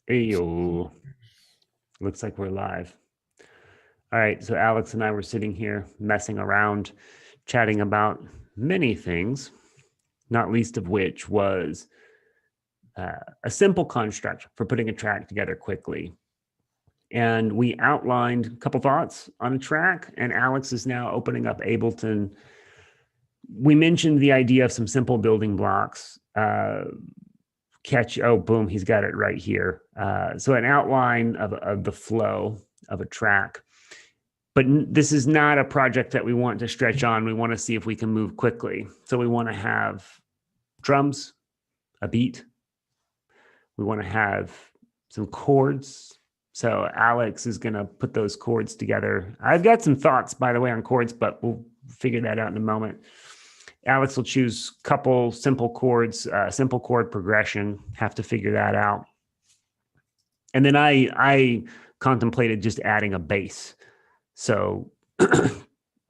Ayo. Looks like we're live. All right, so Alex and I were sitting here messing around, chatting about many things, not least of which was a simple construct for putting a track together quickly. And we outlined a couple thoughts on a track, and Alex is now opening up Ableton. We mentioned the idea of some simple building blocks. Boom, he's got it right here. So an outline of the flow of a track. But this is not a project that we want to stretch on. We want to see if we can move quickly. So we want to have drums, a beat. We want to have some chords. So Alex is going to put those chords together. I've got some thoughts, by the way, on chords, but we'll figure that out in a moment. Alex will choose a couple simple chords, simple chord progression, have to figure that out. And then I contemplated just adding a bass. So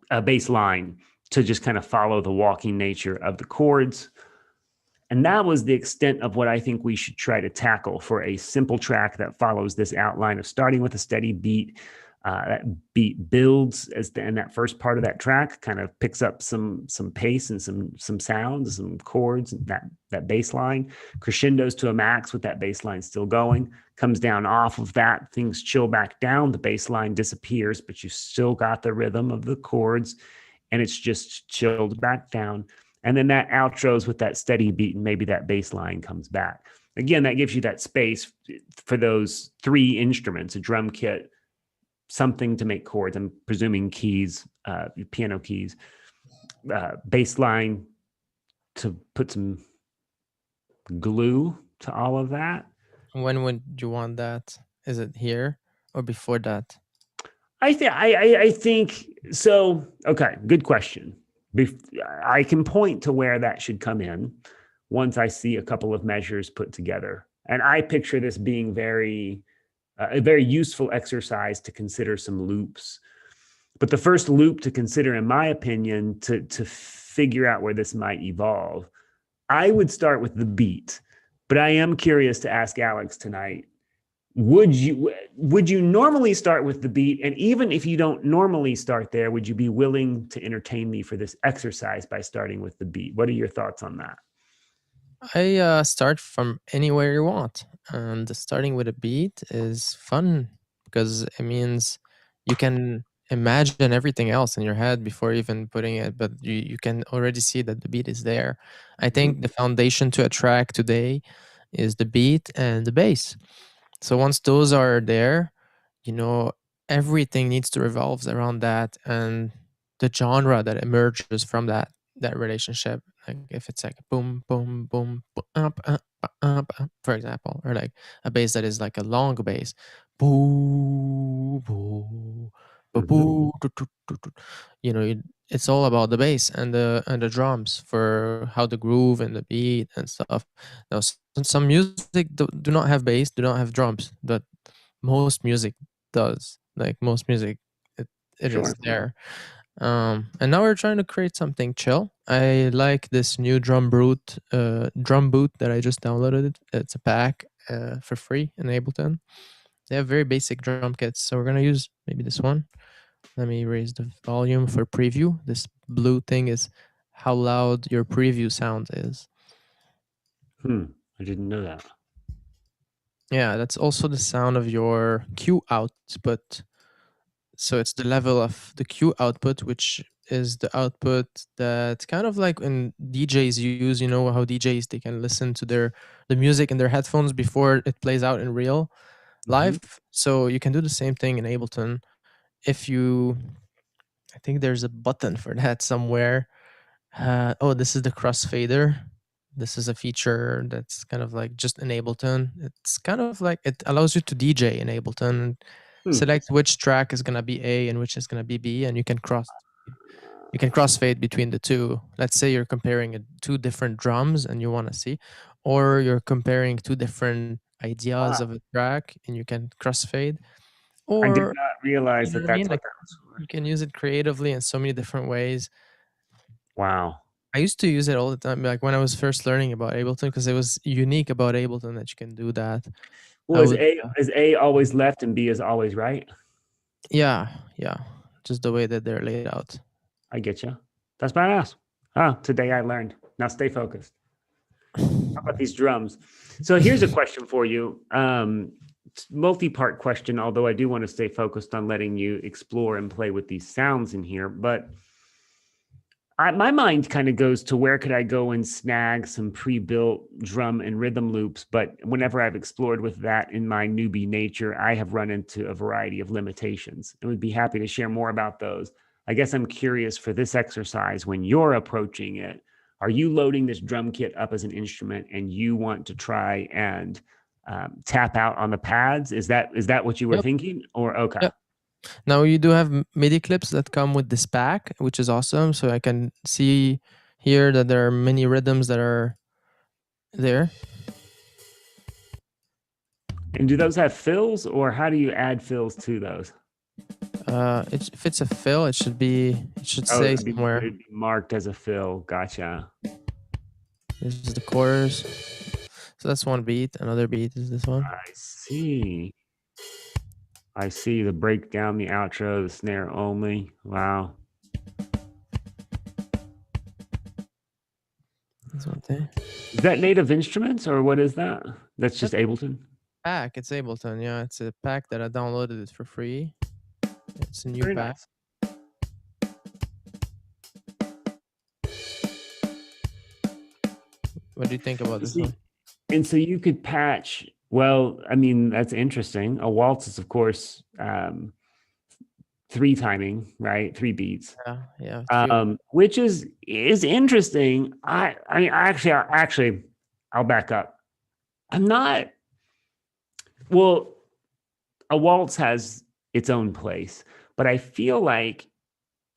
a bass line to just kind of follow the walking nature of the chords. And that was the extent of what I think we should try to tackle for a simple track that follows this outline of starting with a steady beat. That beat builds and that first part of that track kind of picks up some pace and some sounds, some chords, and that bass line crescendos to a max with that bass line still going, comes down off of that, things chill back down, the bass line disappears, but you still got the rhythm of the chords, and it's just chilled back down. And then that outros with that steady beat, and maybe that bass line comes back. Again, that gives you that space for those three instruments, a drum kit, something to make chords. I'm presuming keys, piano keys, bass line to put some glue to all of that. When would you want that? Is it here or before that? I think so. Okay, good question. I can point to where that should come in once I see a couple of measures put together, and I picture this being a very useful exercise to consider some loops. But the first loop to consider, in my opinion, to figure out where this might evolve, I would start with the beat. But I am curious to ask Alex tonight, would you normally start with the beat? And even if you don't normally start there, would you be willing to entertain me for this exercise by starting with the beat? What are your thoughts on that? I start from anywhere you want, and starting with a beat is fun because it means you can imagine everything else in your head before even putting it, but you can already see that the beat is there. I think the foundation to a track today is the beat and the bass. So once those are there, you know, everything needs to revolve around that and the genre that emerges from that relationship. Like if it's like boom, boom, boom, up, for example, or like a bass that is like a long bass, boo, boo, boo, boo, you know, it's all about the bass and the drums for how the groove and the beat and stuff. Now, some music do not have bass, do not have drums, but most music does. Like most music, it is Sure. there. And now we're trying to create something chill. I like this new drum boot that I just downloaded. It's a pack for free in Ableton. They have very basic drum kits, so we're gonna use maybe this one. Let me raise the volume for preview. This blue thing is how loud your preview sound is. I didn't know that. Yeah, that's also the sound of your Q output. So it's the level of the Q output, which is the output that kind of like when DJs use, you know how DJs they can listen to the music in their headphones before it plays out in real live. So you can do the same thing in Ableton. If you I think there's a button for that somewhere. Oh, this is the crossfader. This is a feature that's kind of like just in Ableton. It's kind of like it allows you to DJ in Ableton, select which track is gonna be A and which is gonna be B, and you can crossfade between the two. Let's say you're comparing two different drums and you want to see, or you're comparing two different ideas of a track and you can crossfade. I did Or not realize you know that what I mean? that's what Like that was for. you can use it creatively in so many different ways. Wow. I used to use it all the time, like when I was first learning about Ableton, because it was unique about Ableton that you can do that. I Well, would, is A always left and B is always right? yeah, yeah, just the way that they're laid out. I get you. That's badass. Ah, today I learned. Now stay focused. How about these drums? So here's a question for you. Multi-part question, although I do want to stay focused on letting you explore and play with these sounds in here. But my mind kind of goes to where could I go and snag some pre-built drum and rhythm loops. But whenever I've explored with that in my newbie nature, I have run into a variety of limitations and would be happy to share more about those. I guess I'm curious for this exercise when you're approaching it. Are you loading this drum kit up as an instrument and you want to try and tap out on the pads? Is that what you were Yep. thinking? Or okay. Yep. Now you do have MIDI clips that come with this pack, which is awesome. So I can see here that there are many rhythms that are there. And do those have fills, or how do you add fills to those? If it's a fill, it should Oh, say somewhere. it'd be marked as a fill. Gotcha. This is the chorus. So that's one beat. Another beat is this one. I see. I see the breakdown, the outro, the snare only. Wow. That's one thing. Is that Native Instruments or what is that? That's just Ableton? Pack. It's Ableton. Yeah, it's a pack that I downloaded it for free. It's a new Very pack. nice. What do you think about this one? And so you could patch, well, I mean, that's interesting. A waltz is, of course, three timing, right? Three beats. Yeah. Which is interesting. Actually, I'll back up. I'm not. Well, a waltz has its own place, but I feel like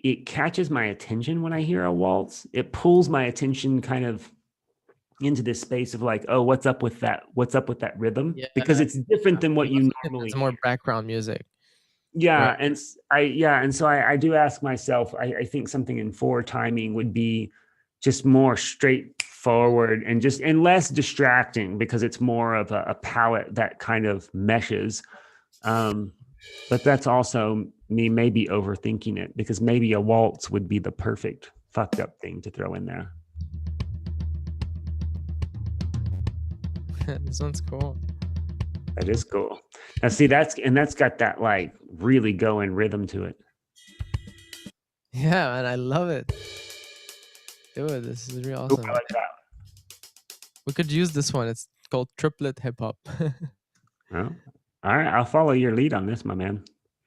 it catches my attention when I hear a waltz. It pulls my attention kind of into this space of like, oh, what's up with that? What's up with that rhythm? Yeah, because it's different than what you normally. It's more background music. Yeah, right? And so I do ask myself. I think something in four timing would be just more straightforward and less distracting because it's more of a palette that kind of meshes. But that's also me maybe overthinking it because maybe a waltz would be the perfect fucked up thing to throw in there. This one's cool. That is cool. Now see, that's got that like really going rhythm to it. Yeah, man, I love it. Dude, this is real awesome. I like that. We could use this one. It's called triplet hip hop. Well, all right, I'll follow your lead on this, my man.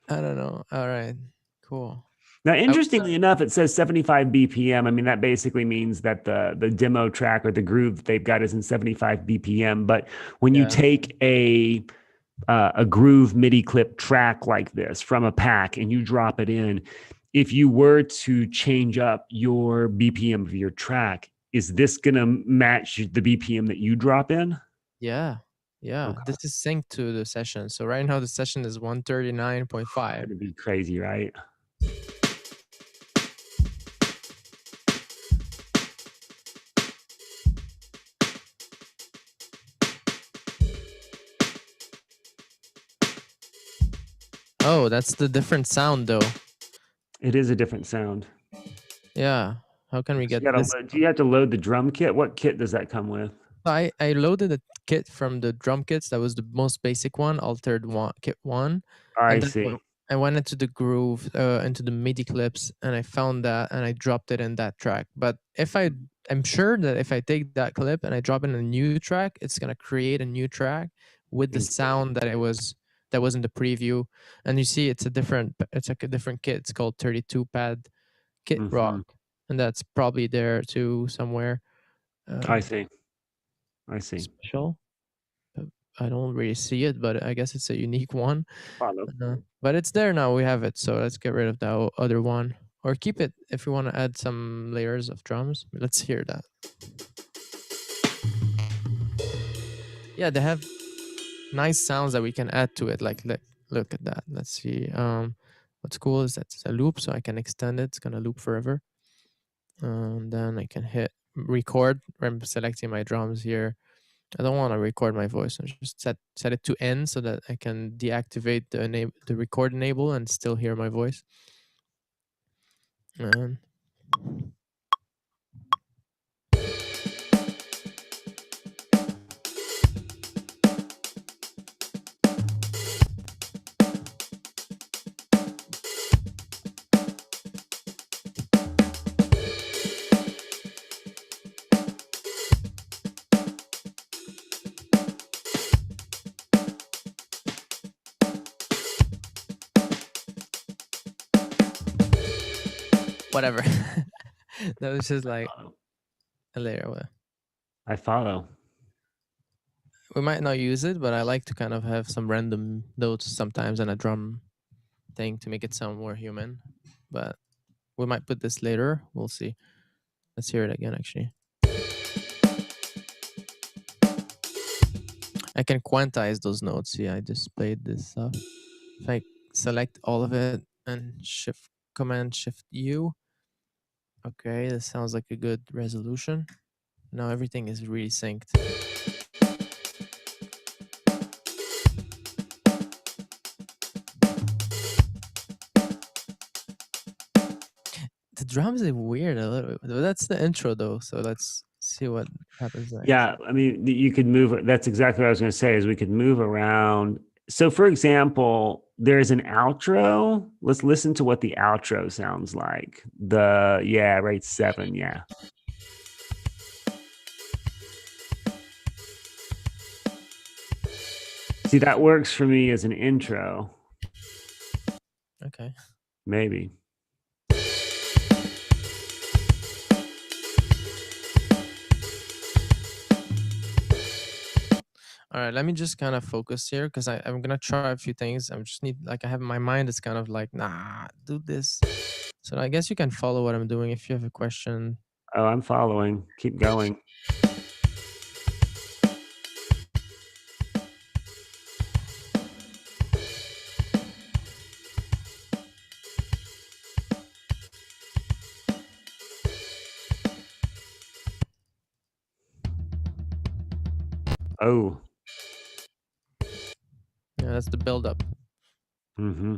I don't know. All right, cool. Now, interestingly enough, it says 75 BPM. I mean, that basically means that the demo track or the groove that they've got is in 75 BPM. But when you take a groove MIDI clip track like this from a pack and you drop it in, if you were to change up your BPM of your track, is this going to match the BPM that you drop in? Yeah. Okay. This is synced to the session. So right now the session is 139.5. It'd be crazy, right? Oh, that's the different sound though. It is a different sound. Yeah. How can we get this? Do you have to load the drum kit? What kit does that come with? I loaded a kit from the drum kits. That was the most basic one, altered one, kit one. I see. I went into the groove, into the MIDI clips, and I found that, and I dropped it in that track. But I'm sure that if I take that clip and I drop it in a new track, it's gonna create a new track with the sound that was in the preview. And you see, it's like a different kit. It's called 32 pad kit rock, and that's probably there too somewhere. I see. Special. I don't really see it, but I guess it's a unique one. But it's there now. We have it. So let's get rid of the other one or keep it if we want to add some layers of drums. Let's hear that. Yeah, they have nice sounds that we can add to it. Like, look at that. Let's see. What's cool is that it's a loop, so I can extend it. It's going to loop forever. And then I can hit record. I'm selecting my drums here. I don't want to record my voice. I just set it to N so that I can deactivate the record enable and still hear my voice. And whatever. That was just like a layer. I follow. We might not use it, but I like to kind of have some random notes sometimes and a drum thing to make it sound more human. But we might put this later. We'll see. Let's hear it again, actually. I can quantize those notes. Yeah, I just played this stuff. If I select all of it and Command Shift U. Okay, this sounds like a good resolution. Now everything is really synced. The drums are weird a little bit. That's the intro though, so let's see what happens next. Yeah, I mean, you could move. That's exactly what I was going to say. Is we could move around. So, for example, there's an outro. Let's listen to what the outro sounds like. Right, 7. Yeah. See, that works for me as an intro. Okay. Maybe. All right, let me just kind of focus here because I'm gonna try a few things. I just need I have my mind is kind of like, nah, do this. So I guess you can follow what I'm doing if you have a question. Oh, I'm following. Keep going. Oh. Yeah, that's the build up. Mm-hmm.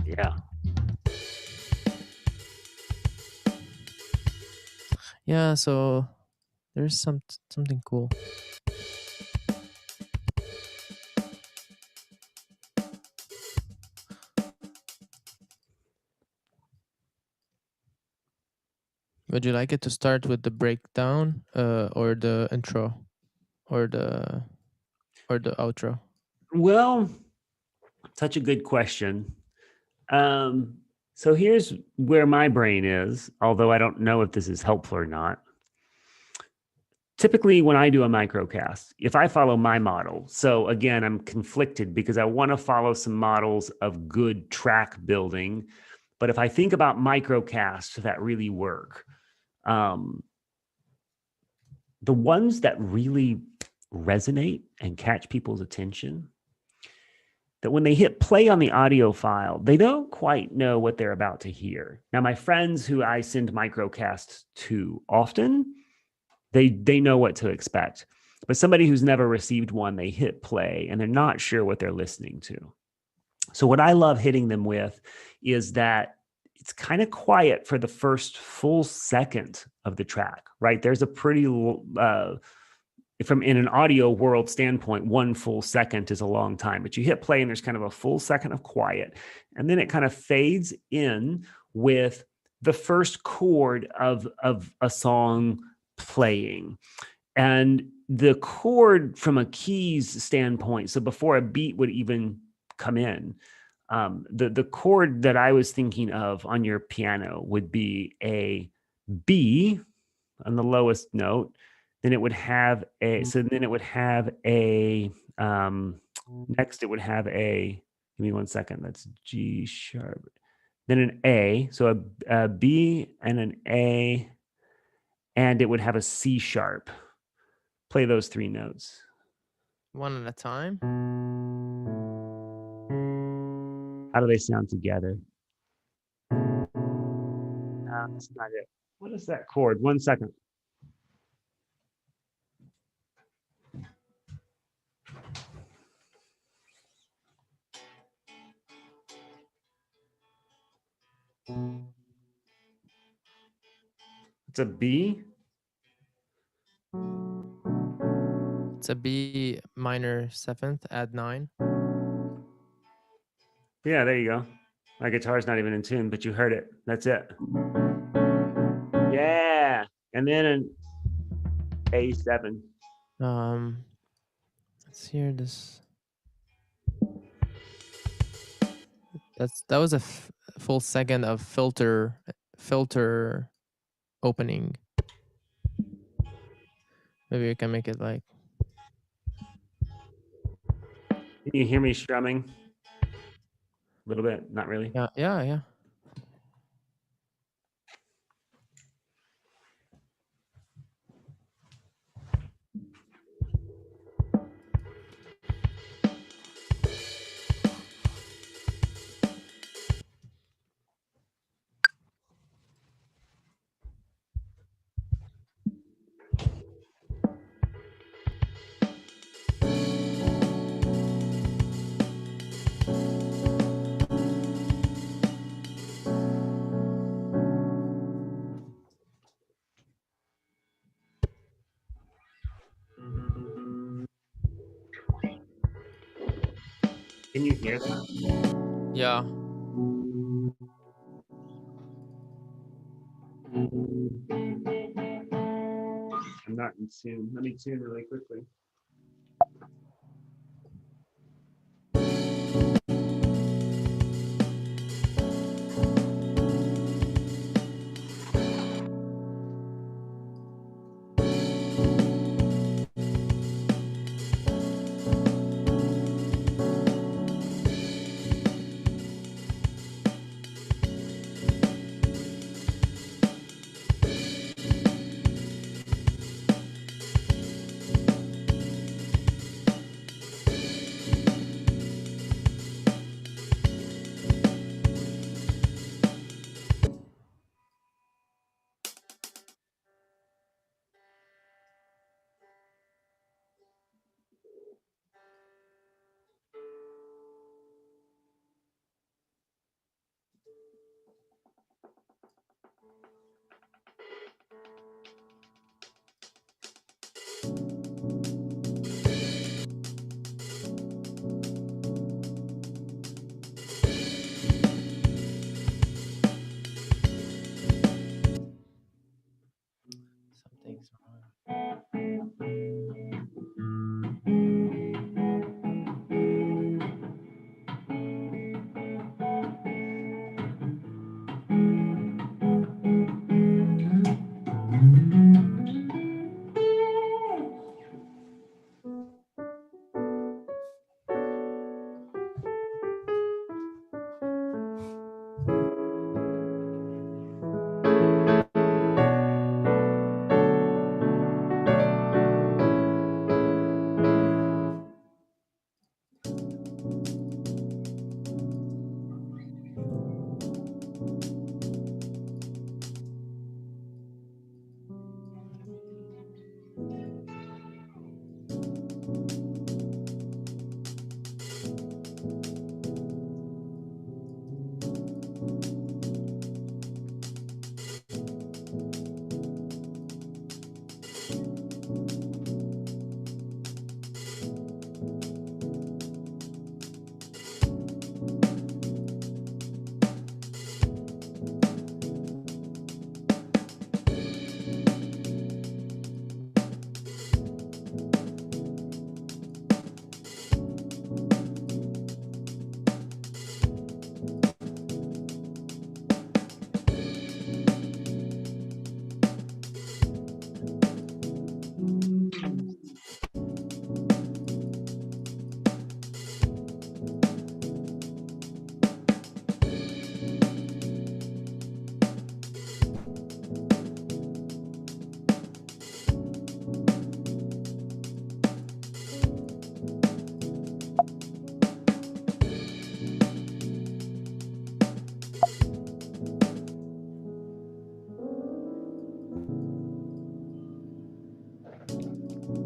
Yeah. Yeah, so there's something cool. Would you like it to start with the breakdown, or the intro, or the outro? Well, such a good question. So here's where my brain is, although I don't know if this is helpful or not. Typically, when I do a microcast, if I follow my model, so again, I'm conflicted because I want to follow some models of good track building. But if I think about microcasts that really work, the ones that really resonate and catch people's attention, that when they hit play on the audio file, they don't quite know what they're about to hear. Now, my friends who I send microcasts to often, they know what to expect. But somebody who's never received one, they hit play and they're not sure what they're listening to. So what I love hitting them with is that it's kind of quiet for the first full second of the track, right? There's a pretty from in an audio world standpoint, 1 full second is a long time, but you hit play and there's kind of a full second of quiet. And then it kind of fades in with the first chord of a song playing. And the chord from a keys standpoint, so before a beat would even come in, the chord that I was thinking of on your piano would be a B on the lowest note. Then it would have next it would have a, give me 1 second, that's G sharp, then an A, so a B and an A, and it would have a C sharp. Play those 3 notes. One at a time. How do they sound together? That's not it. What is that chord? 1 second. It's a B. It's a B minor 7th, add 9. Yeah, there you go. My guitar's not even in tune, but you heard it. That's it. Yeah. And then an A7. Let's hear this. That was a full second of filter opening. Maybe we can make it like. Can you hear me strumming? A little bit, not really. Yeah. Can you hear that? Yeah. I'm not in tune. Let me tune really quickly. Something's wrong.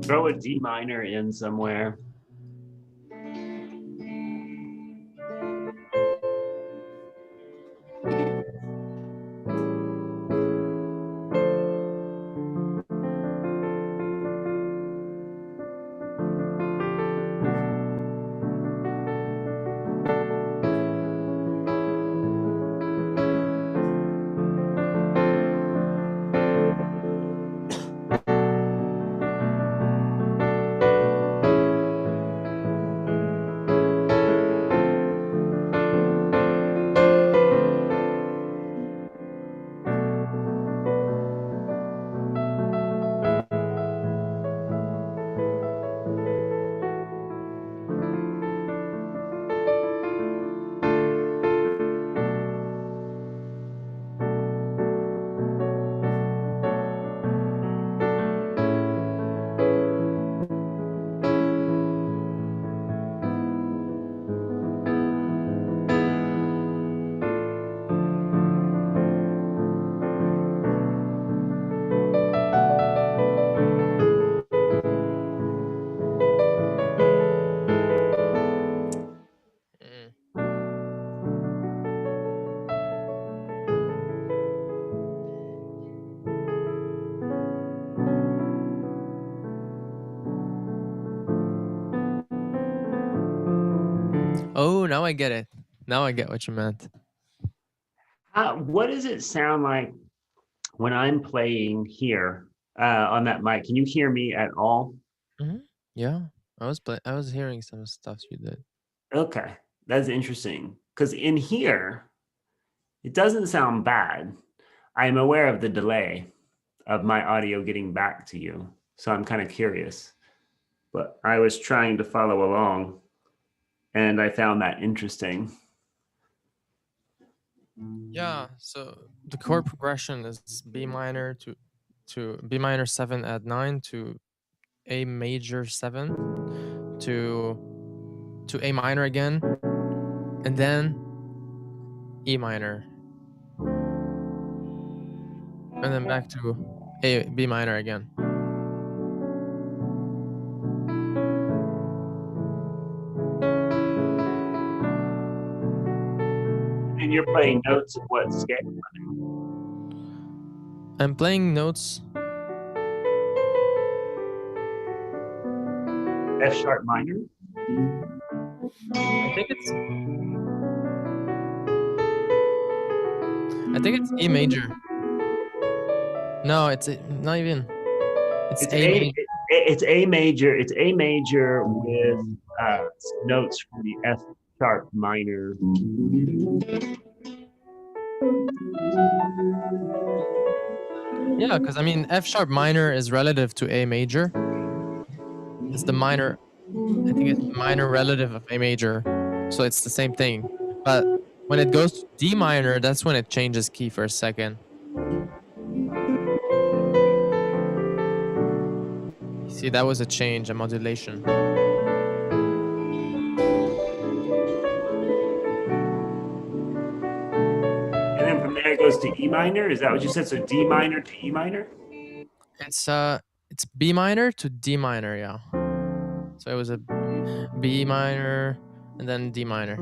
throw a D minor in somewhere. Mm. Oh, now I get it. Now I get what you meant. What does it sound like when I'm playing here on that mic? Can you hear me at all? Hmm. Yeah, I was hearing some stuff you did. Okay, that's interesting. Because in here, it doesn't sound bad. I'm aware of the delay of my audio getting back to you. So I'm kind of curious. But I was trying to follow along and I found that interesting. Yeah, so the chord progression is B minor to B minor 7 add 9 to A major 7 to A minor again and then E minor and then back to A B minor again. And you're playing notes of what scale? I'm playing notes. F sharp minor? I think it's E major. No, not even. It's It's A A major. it's A major. It's A major with notes from the F sharp minor. Yeah, because I mean F sharp minor is relative to A major. It's the minor. I think it's the minor relative of A major, so it's the same thing. But when it goes to D minor, that's when it changes key for a second. You see, that was a change, a modulation. And then from there it goes to E minor. Is that what you said? So D minor to E minor? It's B minor to D minor, yeah. So it was a B minor and then D minor.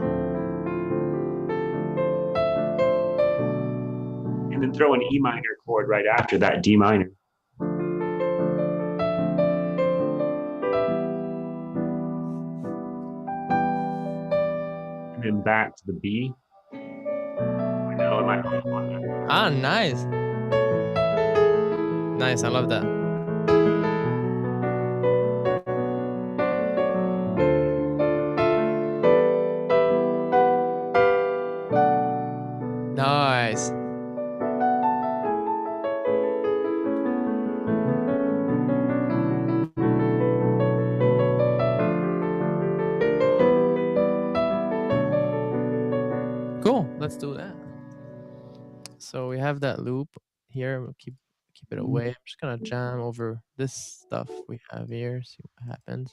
And then throw an E minor chord right after that D minor. And then back to the B. No, am I on that? Ah, nice. Nice, I love that. Nice. Cool. Let's do that. So we have that loop here. We'll keep it away. I'm just gonna jam over this stuff we have here. See what happens.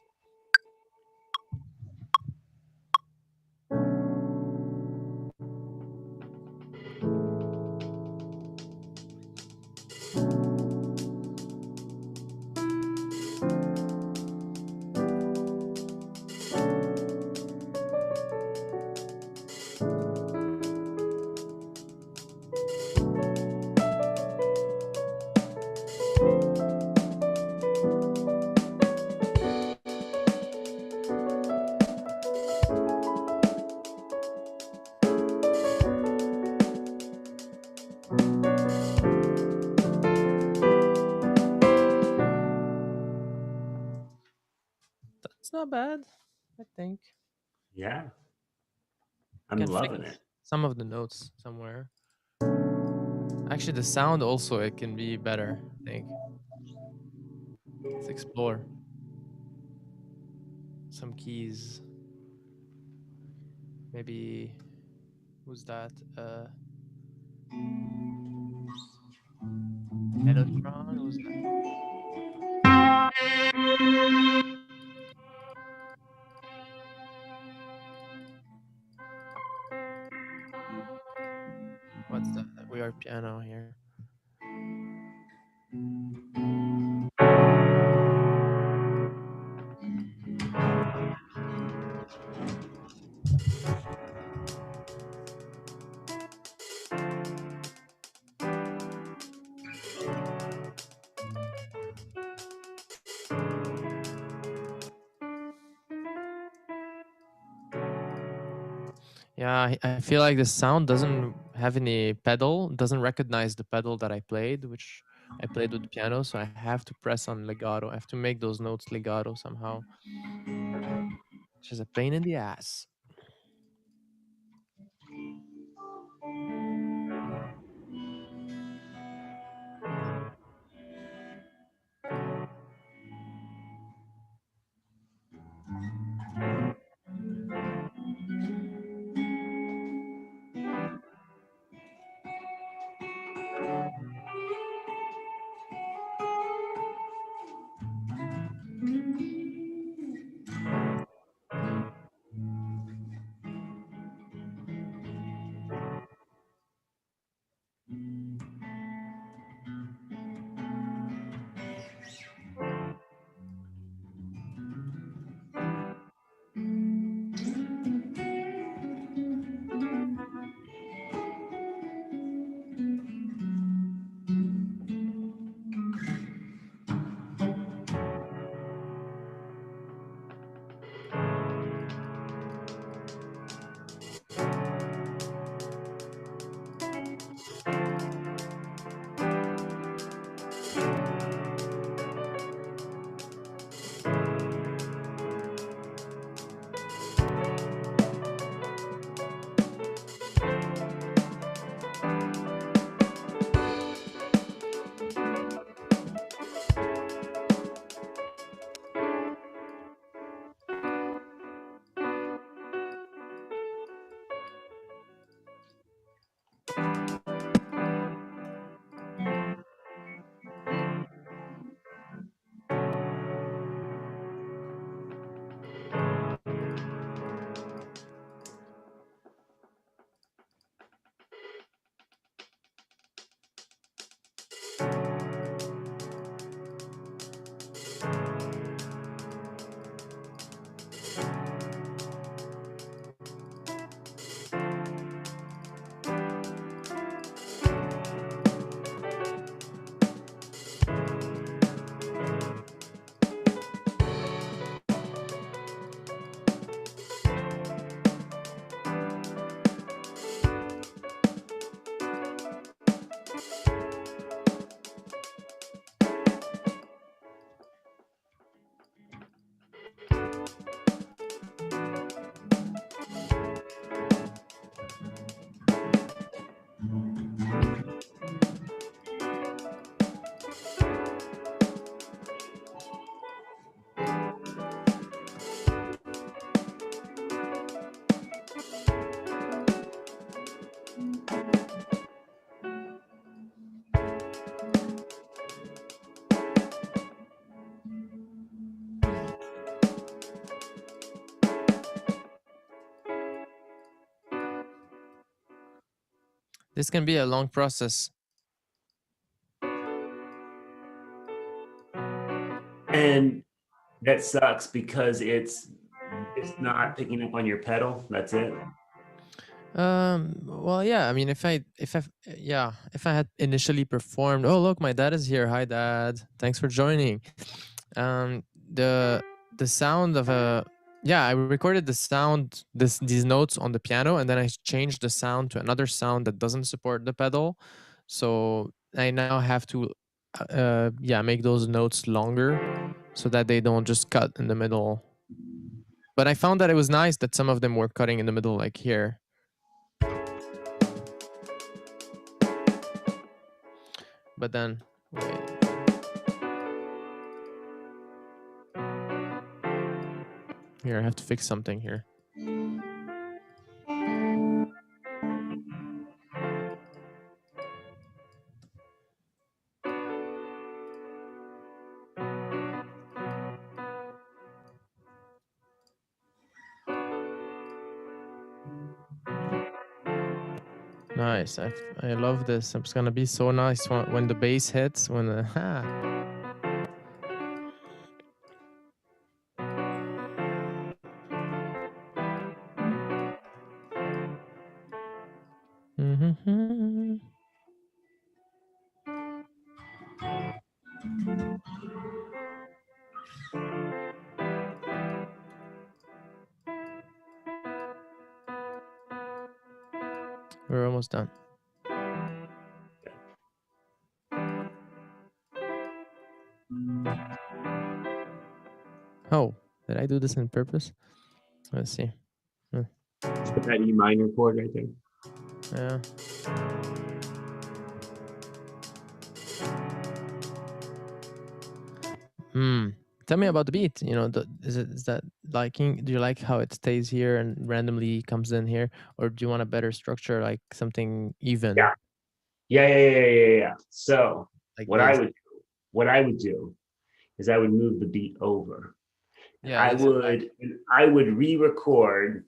it's not bad, I think. Yeah, You I'm can loving fix it. some of the notes somewhere. Actually, the sound also, it can be better, I think. Let's explore some keys. Maybe, who's that? Mellotron, who's that? What's that? We are piano here. Yeah, I feel like the sound doesn't have any pedal, doesn't recognize the pedal that I played, which I played with the piano, so I have to press on legato. I have to make those notes legato somehow, which is a pain in the ass. This can be a long process. And that sucks because it's not picking up on your pedal. That's it. Well, yeah. I mean, if I had initially performed, oh look, my dad is here. Hi, Dad. Thanks for joining. Um, the sound of a yeah, I recorded the sound these notes on the piano, and then I changed the sound to another sound that doesn't support the pedal. So I now have to, yeah, make those notes longer so that they don't just cut in the middle. But I found that it was nice that some of them were cutting in the middle, like here. But then, wait. Here, I have to fix something here. Nice. I love this. It's gonna be so nice when the bass hits. When the Mm-hmm. We're almost done. Oh, did I do this on purpose? Let's see. That E minor chord right there. Yeah. Hmm. Tell me about the beat. You know, is that liking? Do you like how it stays here and randomly comes in here, or do you want a better structure, like something even? Yeah. So Like what this. I would do is I would move the beat over. Yeah, I this is like would re-record,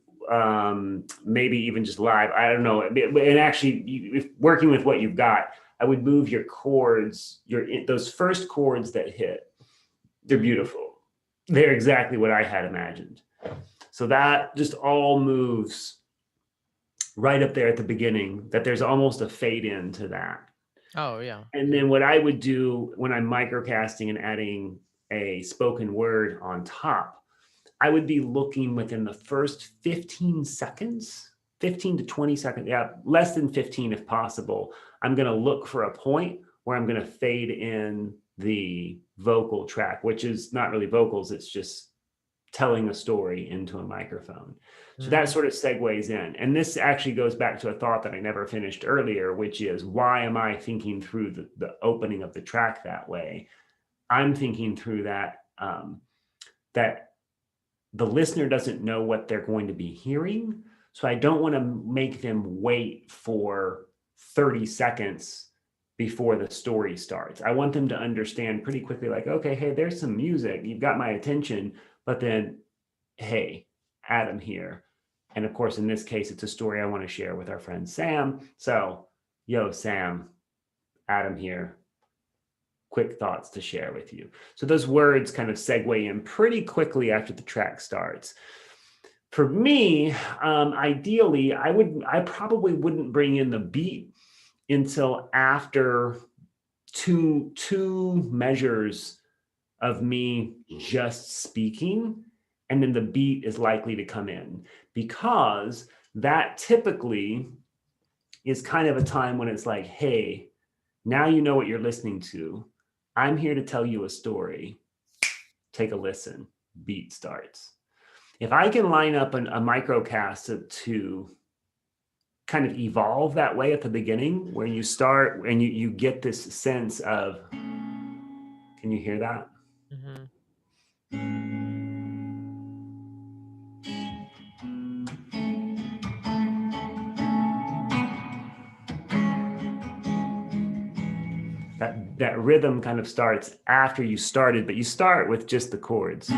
maybe even just live. I don't know. And actually, if working with what you've got, I would move your chords, those first chords that hit. They're beautiful. They're exactly what I had imagined. So that just all moves right up there at the beginning. That there's almost a fade in to that. Oh yeah. And then what I would do when I'm microcasting and adding a spoken word on top, I would be looking within the first 15 seconds, 15 to 20 seconds, yeah, less than 15 if possible. I'm going to look for a point where I'm going to fade in the vocal track, which is not really vocals, it's just telling a story into a microphone. So that sort of segues in. And this actually goes back to a thought that I never finished earlier, which is, why am I thinking through the opening of the track that way? I'm thinking through that, that the listener doesn't know what they're going to be hearing. So I don't want to make them wait for 30 seconds before the story starts. I want them to understand pretty quickly, like, okay, hey, there's some music. You've got my attention. But then, hey, Adam here. And of course, in this case, it's a story I want to share with our friend Sam. So, yo, Sam, Adam here. Quick thoughts to share with you. So those words kind of segue in pretty quickly after the track starts. For me, ideally, I probably wouldn't bring in the beat until after two measures of me just speaking, and then the beat is likely to come in, because that typically is kind of a time when it's like, hey, now you know what you're listening to. I'm here to tell you a story. Take a listen. Beat starts. If I can line up a microcast to kind of evolve that way at the beginning, where you start and you get this sense of, can you hear that? Mm-hmm. That rhythm kind of starts after you started, but you start with just the chords.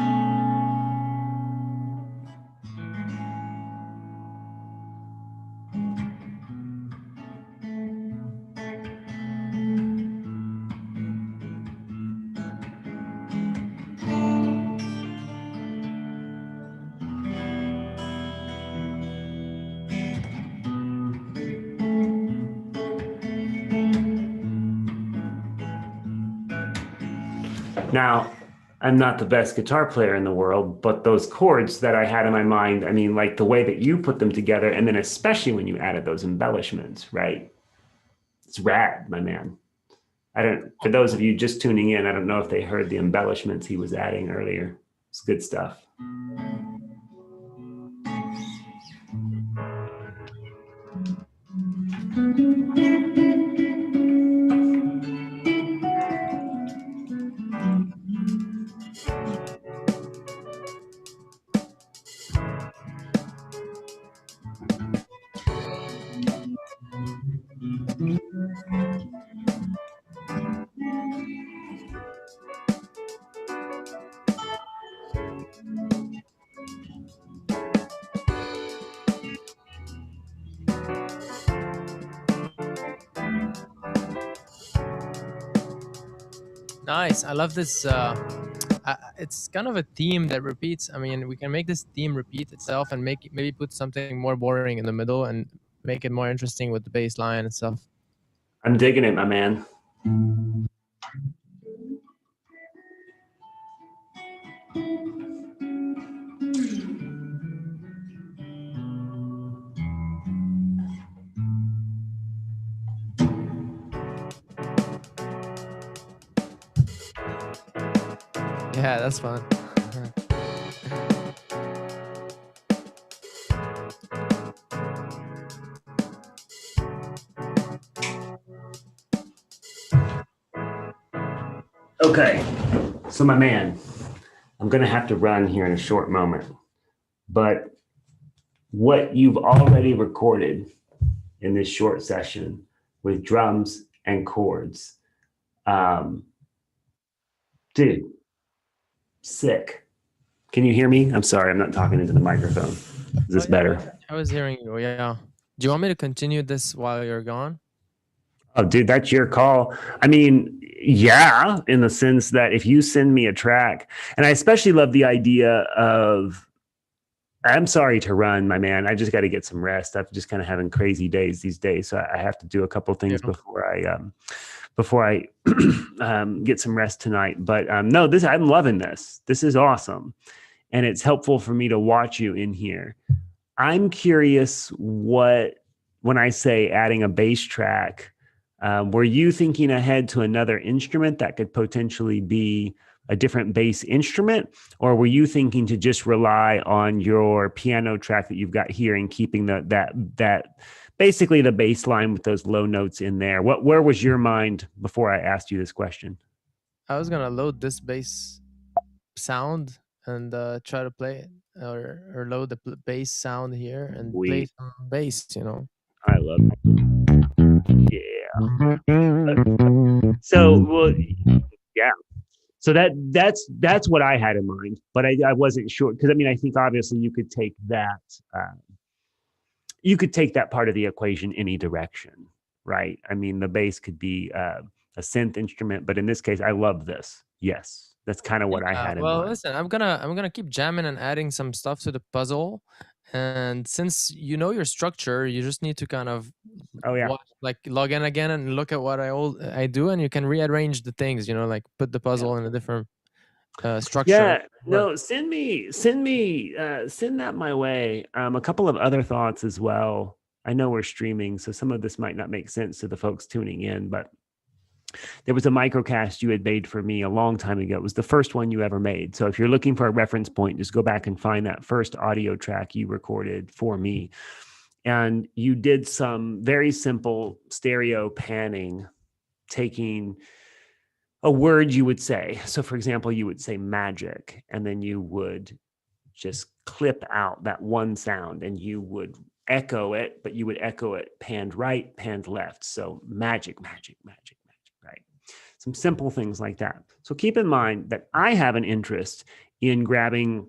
Now, I'm not the best guitar player in the world, but those chords that I had in my mind, I mean, like the way that you put them together, and then especially when you added those embellishments, right? It's rad, my man. For those of you just tuning in, I don't know if they heard the embellishments he was adding earlier. It's good stuff. Nice. I love this. It's kind of a theme that repeats. I mean, we can make this theme repeat itself and maybe put something more boring in the middle and make it more interesting with the bass line and stuff. I'm digging it, my man. Yeah, that's fun. Okay, so my man, I'm going to have to run here in a short moment, but what you've already recorded in this short session with drums and chords, dude, sick. Can you hear me? I'm sorry, I'm not talking into the microphone. Is this better? I was hearing you. Yeah. Do you want me to continue this while you're gone? Oh, dude, that's your call. I mean, yeah, in the sense that if you send me a track, and I especially love the idea of, I'm sorry to run, my man. I just got to get some rest. I'm just kind of having crazy days these days, so I have to do a couple things before I get some rest tonight. But no, I'm loving this. This is awesome, and it's helpful for me to watch you in here. I'm curious when I say adding a bass track. Were you thinking ahead to another instrument that could potentially be a different bass instrument, or were you thinking to just rely on your piano track that you've got here and keeping that basically the bass line with those low notes in there? Where was your mind before I asked you this question? I was gonna load this bass sound and try to play it, or load the bass sound here and play some bass. I love it. Yeah. So, well, yeah. So that's what I had in mind, but I wasn't sure because I mean I think obviously you could take that part of the equation any direction, right? I mean the bass could be a synth instrument, but in this case, I love this. Yes, that's kind of what I had in Well, mind. listen, I'm gonna keep jamming and adding some stuff to the puzzle, and since you know your structure, you just need to kind of log in again and look at what I do, and you can rearrange the things. Like put the puzzle in a different structure. Yeah, no, send that my way. A couple of other thoughts as well. I know we're streaming, so some of this might not make sense to the folks tuning in, but there was a microcast you had made for me a long time ago. It was the first one you ever made. So if you're looking for a reference point, just go back and find that first audio track you recorded for me. And you did some very simple stereo panning, taking a word you would say. So for example, you would say magic, and then you would just clip out that one sound and you would echo it, but you would echo it panned right, panned left. So magic, magic, magic, magic, right? Some simple things like that. So keep in mind that I have an interest in grabbing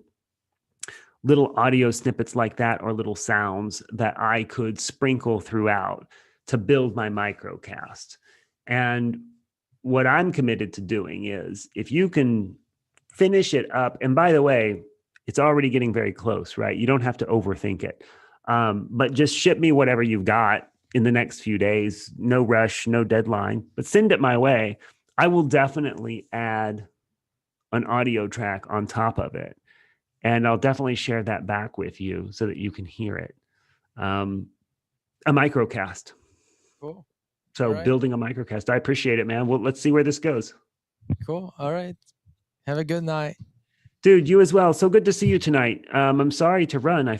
little audio snippets like that or little sounds that I could sprinkle throughout to build my microcast. And what I'm committed to doing is if you can finish it up, and by the way, it's already getting very close, right? You don't have to overthink it. But just ship me whatever you've got in the next few days. No rush, no deadline, but send it my way. I will definitely add an audio track on top of it. And I'll definitely share that back with you so that you can hear it. A microcast. Cool. So building a microcast. I appreciate it, man. Well, let's see where this goes. Cool. All right. Have a good night. Dude, you as well. So good to see you tonight. I'm sorry to run. I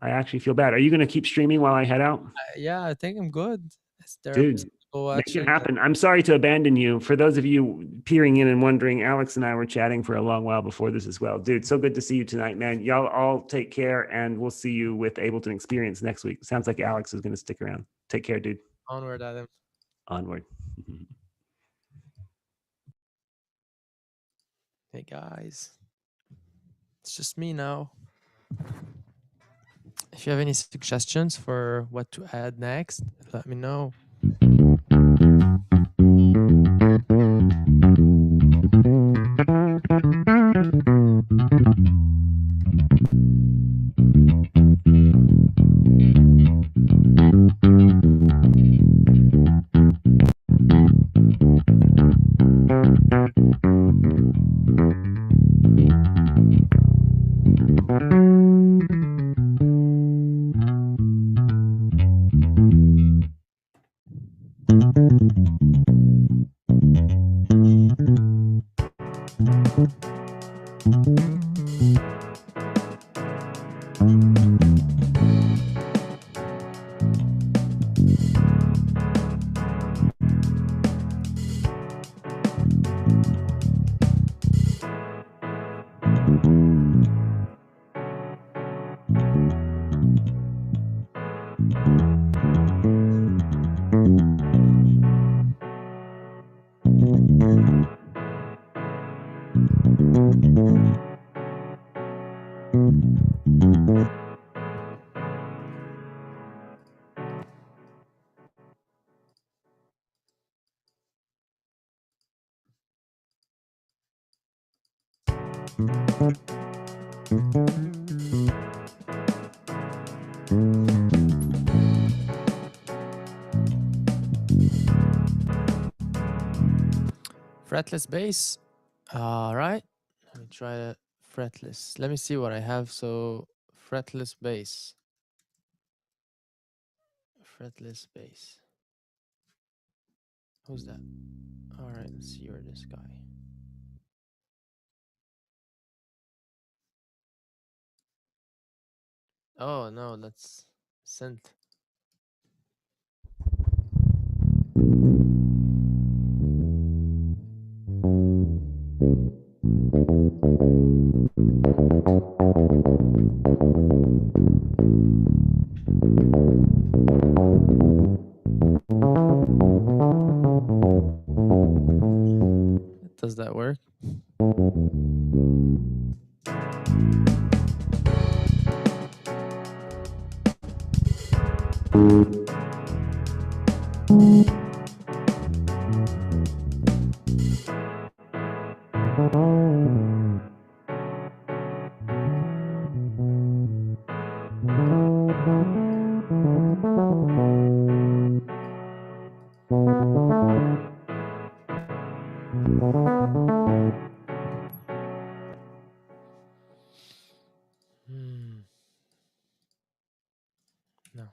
actually feel bad. Are you going to keep streaming while I head out? Yeah, I think I'm good. It's their Dude, episode. Go make watch it it. happen. I'm sorry to abandon you. For those of you peering in and wondering, Alex and I were chatting for a long while before this as well. Dude, so good to see you tonight, man. Y'all all take care, and we'll see you with Ableton Experience next week. Sounds like Alex is going to stick around. Take care, dude. Onward, Adam. Onward. Hey guys, it's just me now. If you have any suggestions for what to add next, let me know. Fretless bass. All right. Let me try it. Fretless. Let me see what I have. So, fretless bass. Fretless bass. Who's that? All right. Let's see where this guy. Oh no, that's synth. Does that work? No.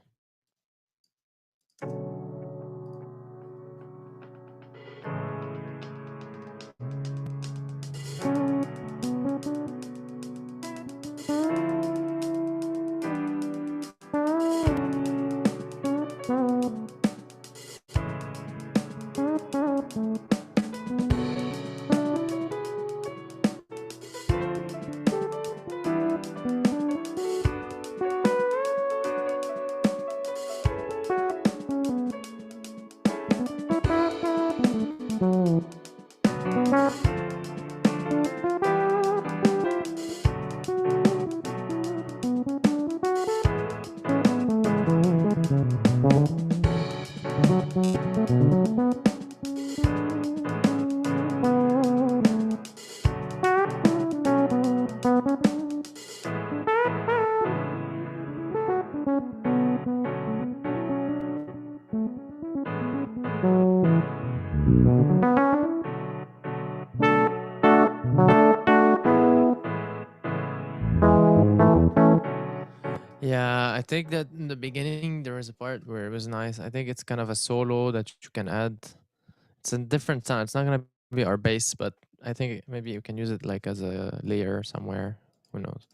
Yeah, I think that in the beginning there was a part where it was nice. I think it's kind of a solo that you can add. It's a different sound. It's not gonna be our bass, but I think maybe you can use it like as a layer somewhere. Who knows?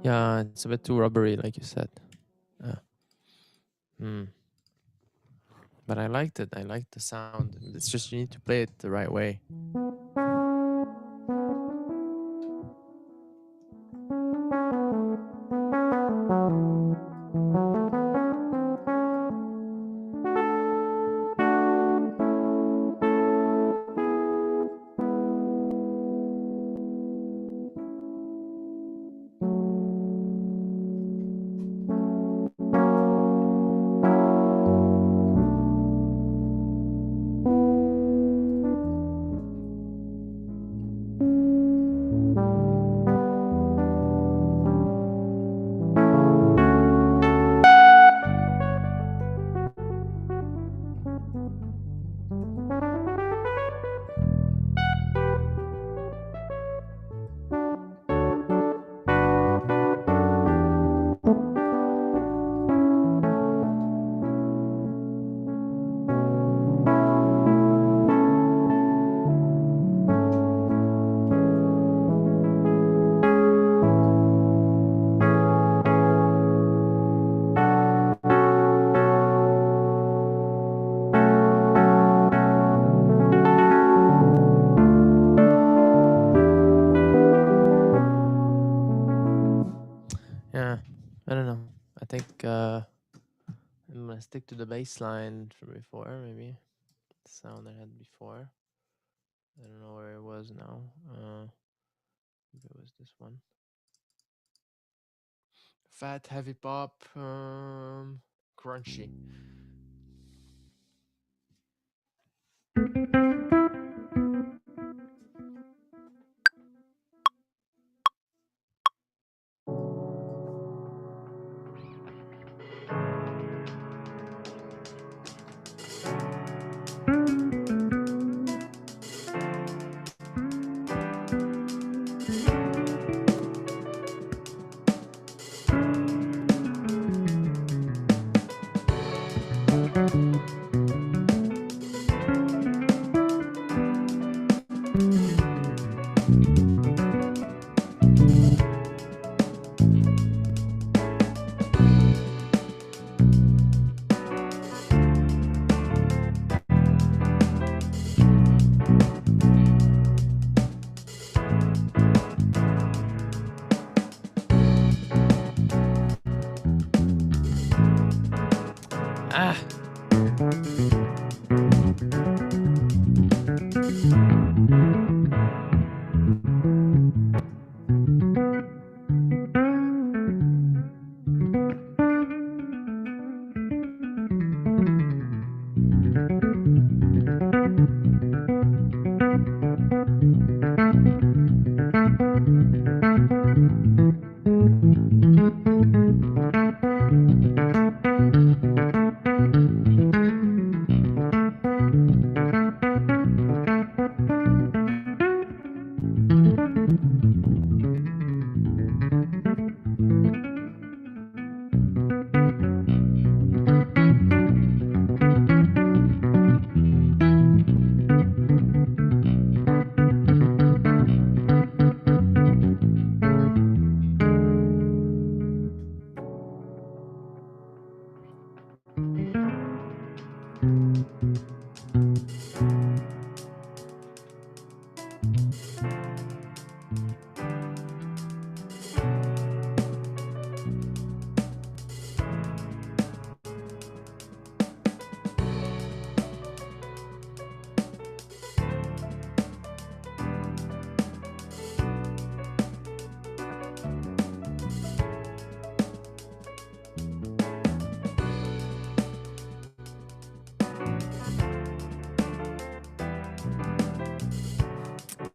Yeah, it's a bit too rubbery, like you said. Hmm. But I liked it. I liked the sound. It's just you need to play it the right way. Yeah, I don't know. I think I'm gonna stick to the bass line from before, maybe the sound I had before. I don't know where it was now. Maybe it was this one. Fat, heavy pop, crunchy. Ah.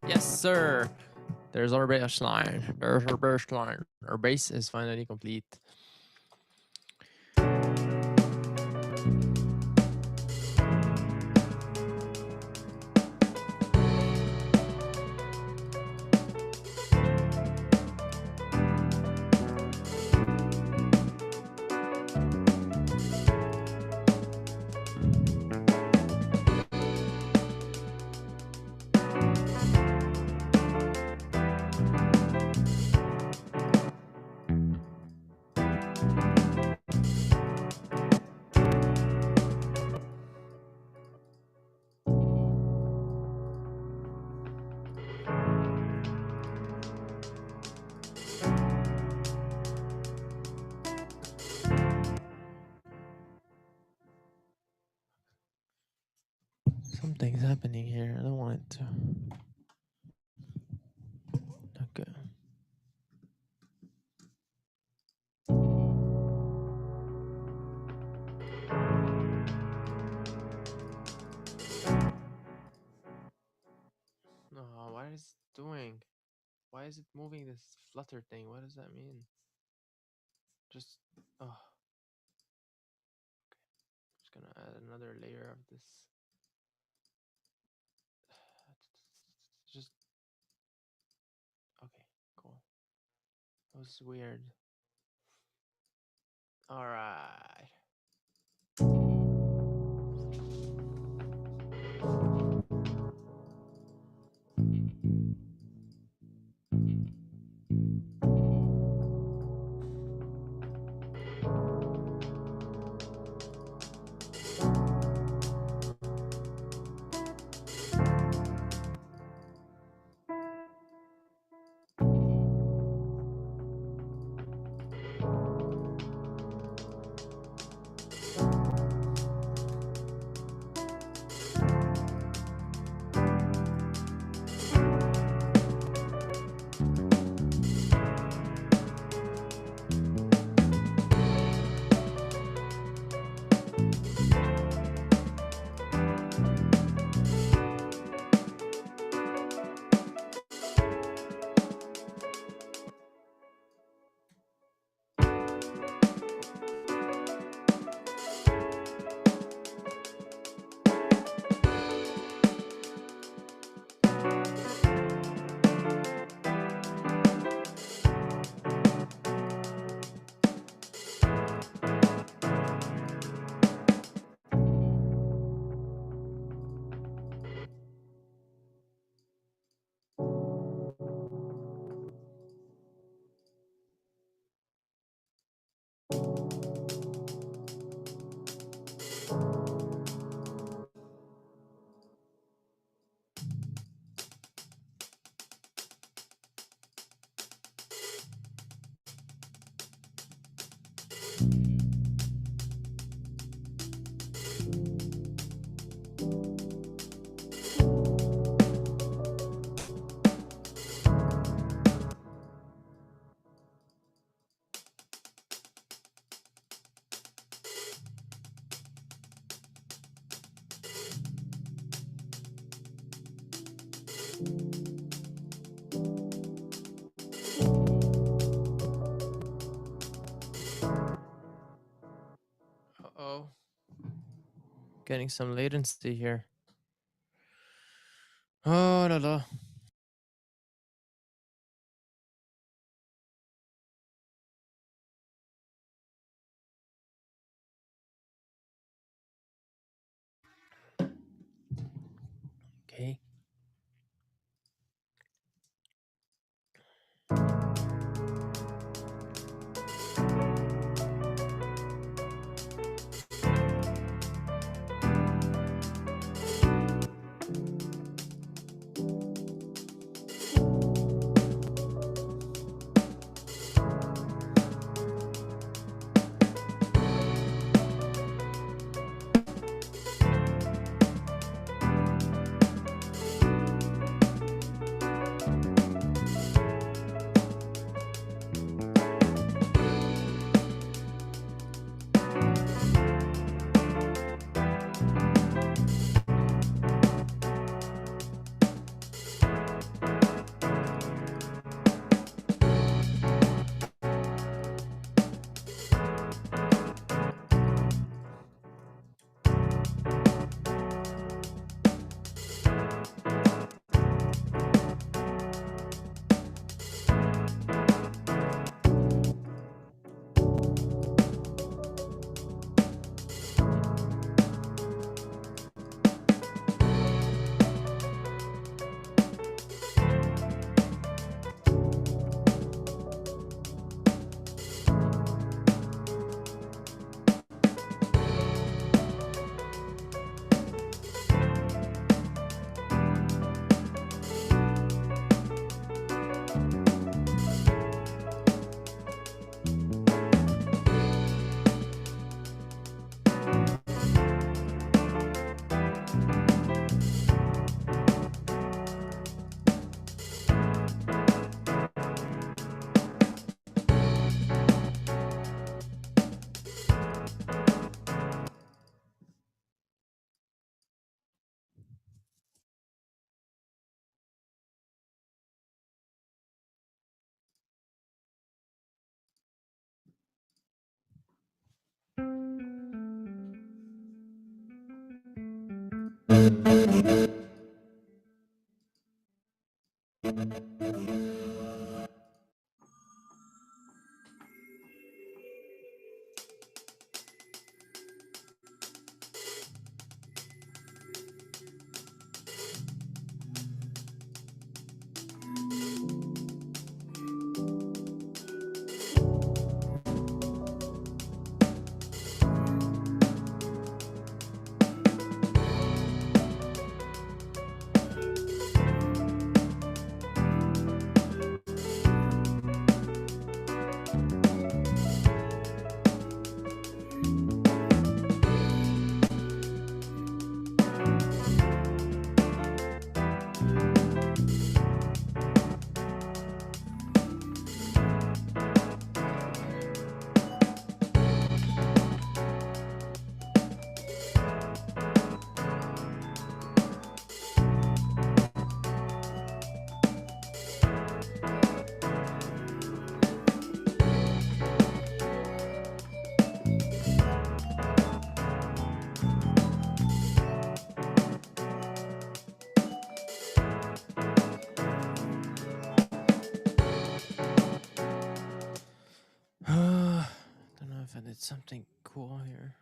Yes, sir. There's our bass line. There's our bass line. Our bass is finally complete. happening here? I don't want it to. Okay. No, what is it doing? Why is it moving this flutter thing? What does that mean? Just just gonna add another layer of this. Just okay, cool. That was weird. All right. Uh-oh. Getting some latency here. Oh la la. Okay. Don't know if I did something cool here.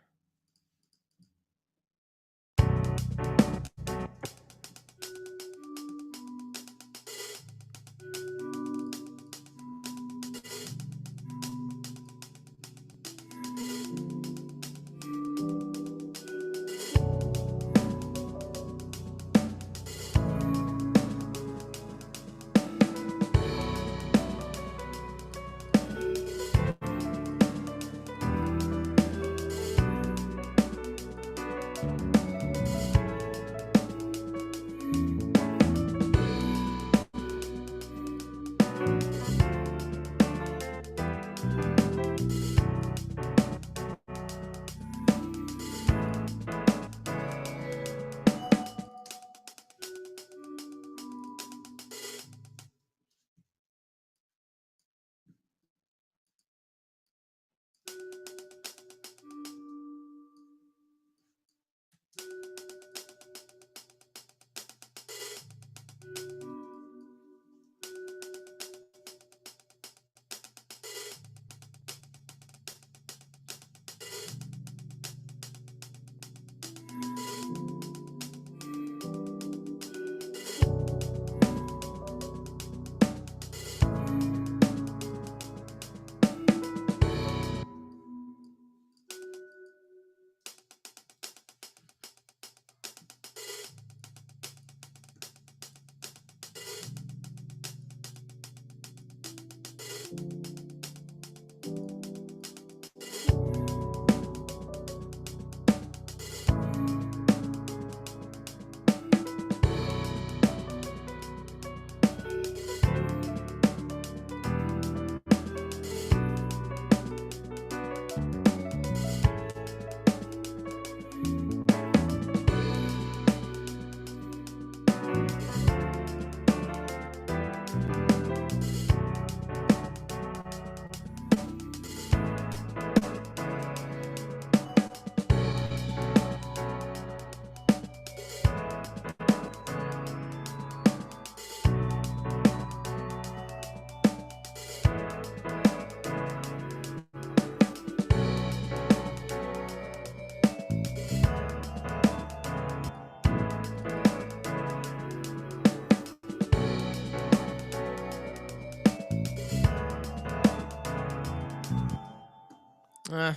Ah.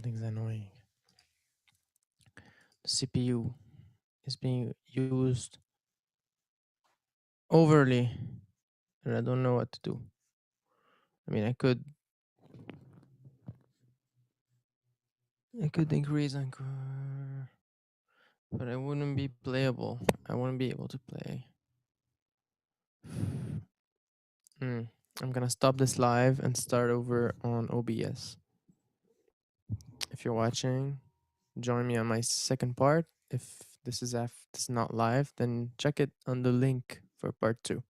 Something's annoying. The CPU is being used overly, and I don't know what to do. I mean, I could increase anchor, but it wouldn't be playable. I wouldn't be able to play. I'm gonna stop this live and start over on OBS. If you're watching, join me on my second part. If this is not live, then check it on the link for part 2.